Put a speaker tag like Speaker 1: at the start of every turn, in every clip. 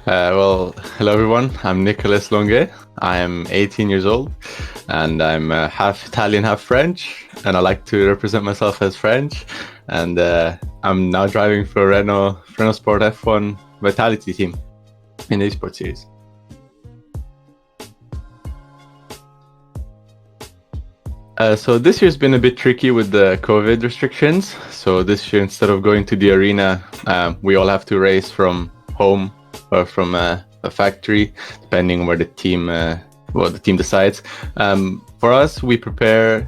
Speaker 1: Hello everyone. I'm Nicolas Longuet. I am 18 years old, and I'm half Italian, half French, and I like to represent myself as French. And I'm now driving for Renault Sport F1 Vitality team in the Esports Series. So this year's been a bit tricky with the COVID restrictions. So this year, instead of going to the arena, we all have to race from home or from a factory, depending on where the team decides. For us, we prepare.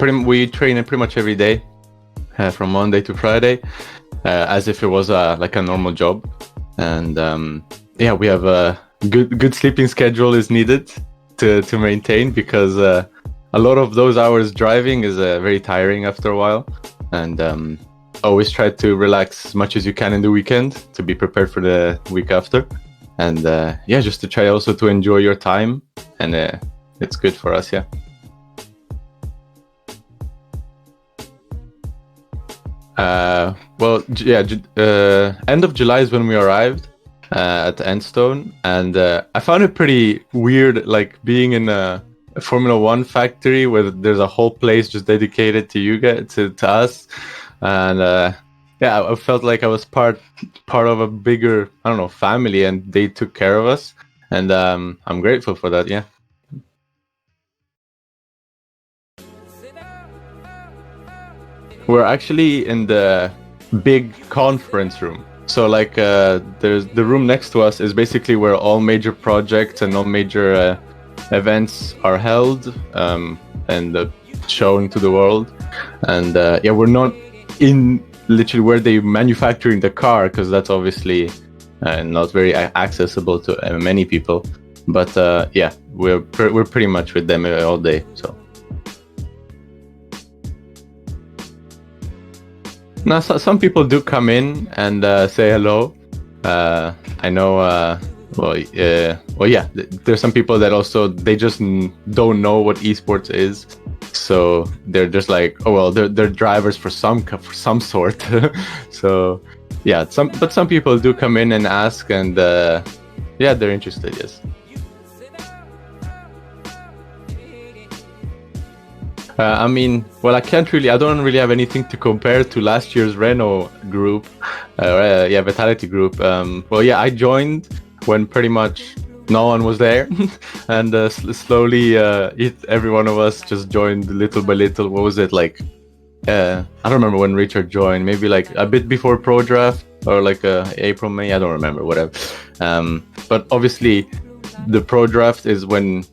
Speaker 1: We train pretty much every day, from Monday to Friday, as if it was like a normal job. And we have a good sleeping schedule is needed to maintain, because a lot of those hours driving is very tiring after a while. And always try to relax as much as you can in the weekend to be prepared for the week after. And just to try also to enjoy your time. And it's good for us, yeah. End of July is when we arrived at Enstone, and I found it pretty weird, like being in a Formula One factory where there's a whole place just dedicated to you guys, to us. And I felt like I was part of a bigger, family, and they took care of us, and I'm grateful for that. Yeah. We're actually in the big conference room. So there's the room next to us is basically where all major projects and all major events are held and shown to the world. And we're not in literally where they manufacturing the car, because that's obviously not very accessible to many people. But we're pretty much with them all day. So. Now, some people do come in and say hello. I know. There's some people that also they just don't know what esports is, so they're just like, they're drivers for some sort. So yeah, some people do come in and ask, and they're interested. Yes. I don't really have anything to compare to last year's Renault group, Vitality group. I joined when pretty much no one was there, and slowly every one of us just joined little by little. What was it like? I don't remember when Richard joined. Maybe like a bit before Pro Draft, or like April, May. I don't remember. Whatever. But obviously, the Pro Draft is when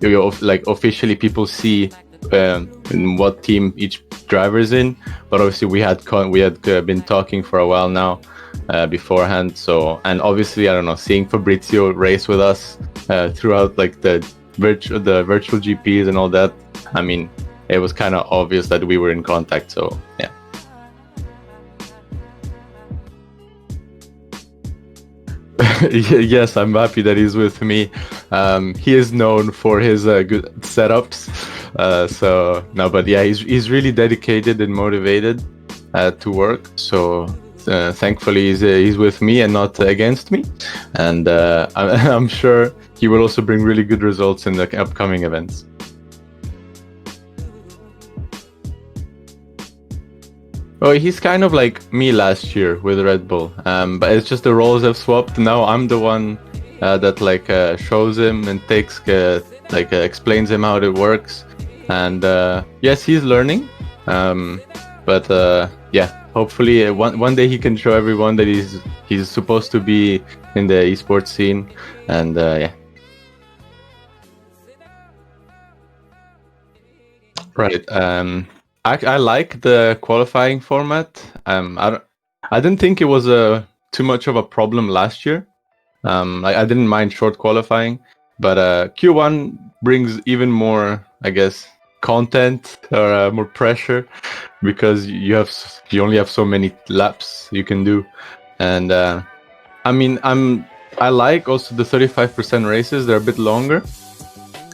Speaker 1: officially people see in what team each driver is in. But obviously, we had been talking for a while now. Beforehand, and obviously, I don't know, seeing Fabrizio race with us throughout like the virtual GPs and all that, I mean, it was kind of obvious that we were in contact. So yeah. Yes, I'm happy that he's with me. He is known for his good setups. He's really dedicated and motivated to work. So. Thankfully, he's with me and not against me, and I'm sure he will also bring really good results in the upcoming events. Well, he's kind of like me last year with Red Bull, but it's just the roles have swapped. Now I'm the one that shows him and explains him how it works, and yes, he's learning, hopefully one day he can show everyone that he's supposed to be in the esports scene, and Right. I like the qualifying format. I didn't think it was too much of a problem last year. I didn't mind short qualifying, but Q1 brings even more, I guess, content or more pressure, because you only have so many laps you can do. And I like also the 35% races. They're a bit longer,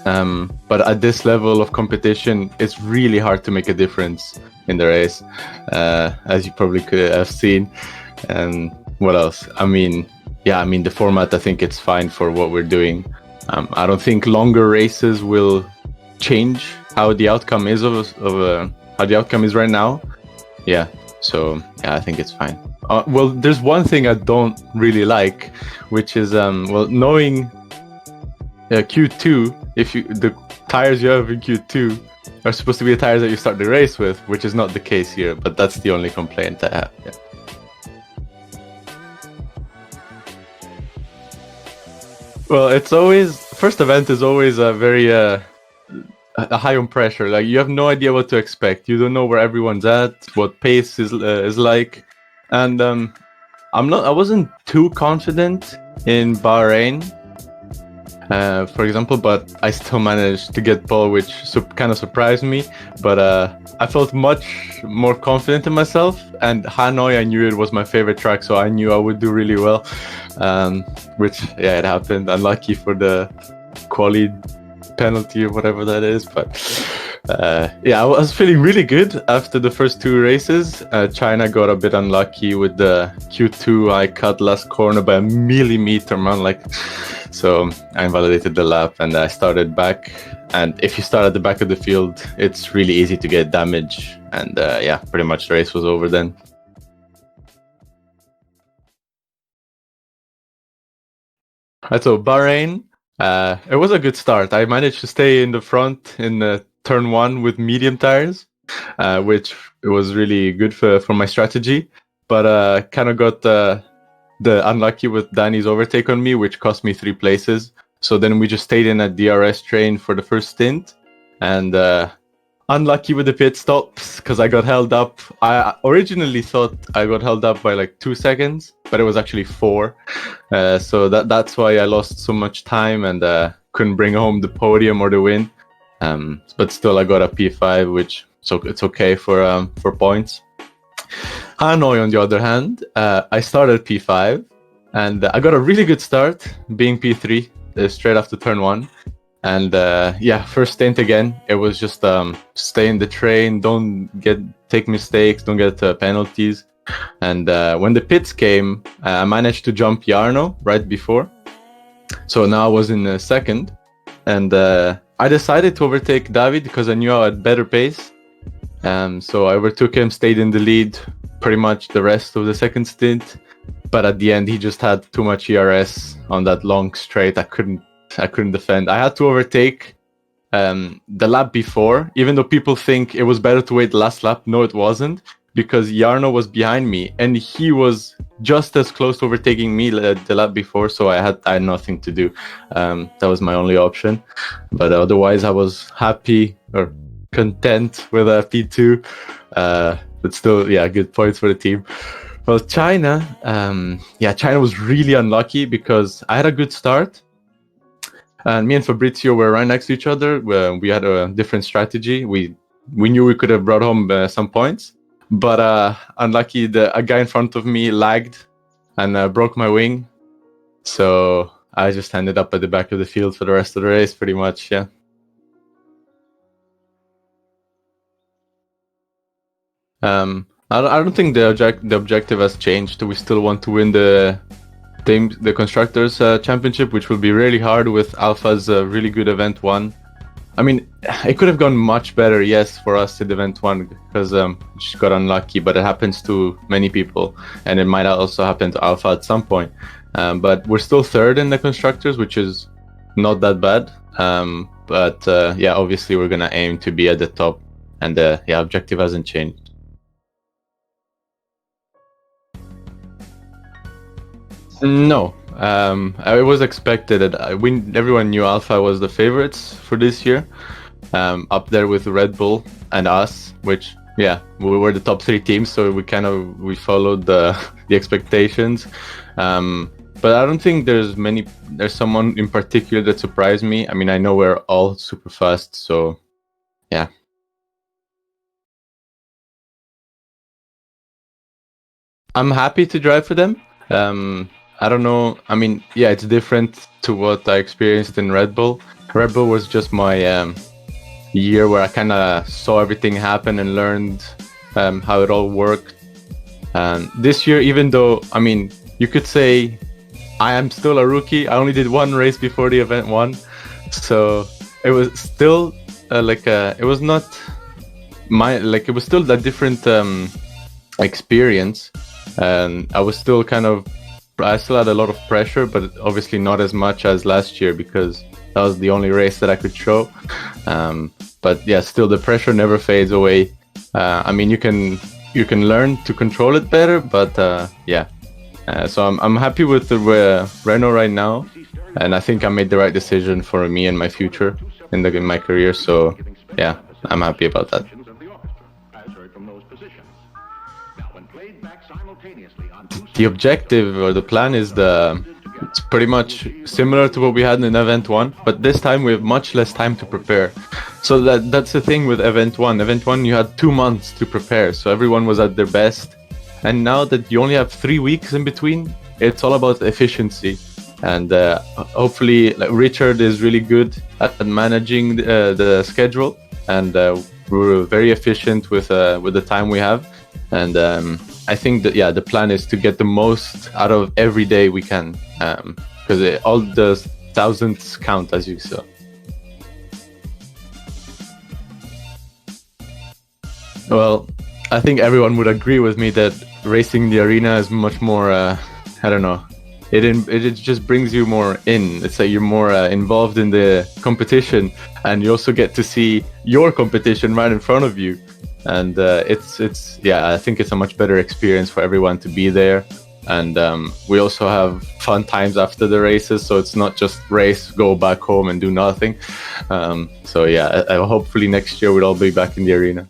Speaker 1: but at this level of competition, it's really hard to make a difference in the race, as you probably could have seen. And what else? yeah, I mean, the format, I think it's fine for what we're doing. I don't think longer races will change how the outcome is how the outcome is right now. Yeah, so yeah, I think it's fine. Well, there's one thing I don't really like, which is knowing Q2, the tires you have in Q2 are supposed to be the tires that you start the race with, which is not the case here, but that's the only complaint I have. Yeah. Well, it's always, first event is always a very high on pressure. Like, you have no idea what to expect. You don't know where everyone's at, what pace is like, and I wasn't too confident in Bahrain, for example, but I still managed to get pole, which kind of surprised me. But I felt much more confident in myself, and Hanoi, I knew it was my favorite track, so I knew I would do really well. Which, yeah, it happened. Unlucky for the quali penalty or whatever that is, but yeah, I was feeling really good after the first two races. China got a bit unlucky with the Q2. I cut last corner by a millimeter, man. So I invalidated the lap and I started back. And if you start at the back of the field, it's really easy to get damage. And yeah, pretty much the race was over then. Right, so Bahrain, it was a good start. I managed to stay in the front in turn one with medium tires, which was really good for my strategy. But kind of got the unlucky with Danny's overtake on me, which cost me 3 places. So then we just stayed in a DRS train for the first stint, and unlucky with the pit stops because I got held up. I originally thought I got held up by like 2 seconds, but it was actually 4. So that's why I lost so much time and couldn't bring home the podium or the win. But still, I got a P5, which so it's okay for points. Hanoi, on the other hand, I started P5, and I got a really good start, being P3 straight after turn 1. And yeah, first stint again, it was just stay in the train, don't take mistakes, don't get penalties. And when the pits came, I managed to jump Jarno right before. So now I was in second, and I decided to overtake David because I knew I had better pace. So I overtook him, stayed in the lead pretty much the rest of the second stint. But at the end, he just had too much ERS on that long straight. I couldn't defend. I had to overtake the lap before, even though people think it was better to wait the last lap. No, it wasn't, because Jarno was behind me and he was just as close to overtaking me the lap before. So I had nothing to do. That was my only option. But otherwise, I was happy or content with a P2. But still, yeah, good points for the team. Well, China, China was really unlucky because I had a good start. And me and Fabrizio were right next to each other. We had a different strategy. We knew we could have brought home some points. But unlucky, a guy in front of me lagged and broke my wing. So I just ended up at the back of the field for the rest of the race, pretty much, yeah. I don't think the objective has changed. We still want to win the Constructors' Championship, which will be really hard with Alpha's really good Event 1. I mean, it could have gone much better, yes, for us at Event 1, because just got unlucky, but it happens to many people, and it might also happen to Alpha at some point. But we're still third in the Constructors, which is not that bad. But yeah, obviously we're going to aim to be at the top, and the objective hasn't changed. No, it was expected that everyone knew Alpha was the favorites for this year, up there with Red Bull and us, which, yeah, we were the top 3 teams, so we followed the expectations. But I don't think there's someone in particular that surprised me. I mean, I know we're all super fast, so yeah. I'm happy to drive for them. I don't know. I mean, yeah, it's different to what I experienced in Red Bull. Red Bull was just my year where I kind of saw everything happen and learned how it all worked. This year, even though, I mean, you could say I am still a rookie. I only did one race before the event one, so it was still it was not it was still a different experience, and I still had a lot of pressure, but obviously not as much as last year because that was the only race that I could show. But yeah, still the pressure never fades away. I mean, you can learn to control it better, but yeah. So I'm happy with the Renault right now, and I think I made the right decision for me and my future in my career. So yeah, I'm happy about that. The objective or the plan is it's pretty much similar to what we had in event one, but this time we have much less time to prepare. So that's the thing with event one. Event one, you had 2 months to prepare, so everyone was at their best. And now that you only have 3 weeks in between, it's all about efficiency. And hopefully, Richard is really good at managing the schedule, and we're very efficient with the time we have. And I think that the plan is to get the most out of every day we can, because all the thousands count, as you saw. Well, I think everyone would agree with me that racing the arena is much more, I don't know, it just brings you more in. It's like you're more involved in the competition, and you also get to see your competition right in front of you. And I think it's a much better experience for everyone to be there. And we also have fun times after the races, so it's not just race, go back home and do nothing. So yeah, hopefully next year we'll all be back in the arena.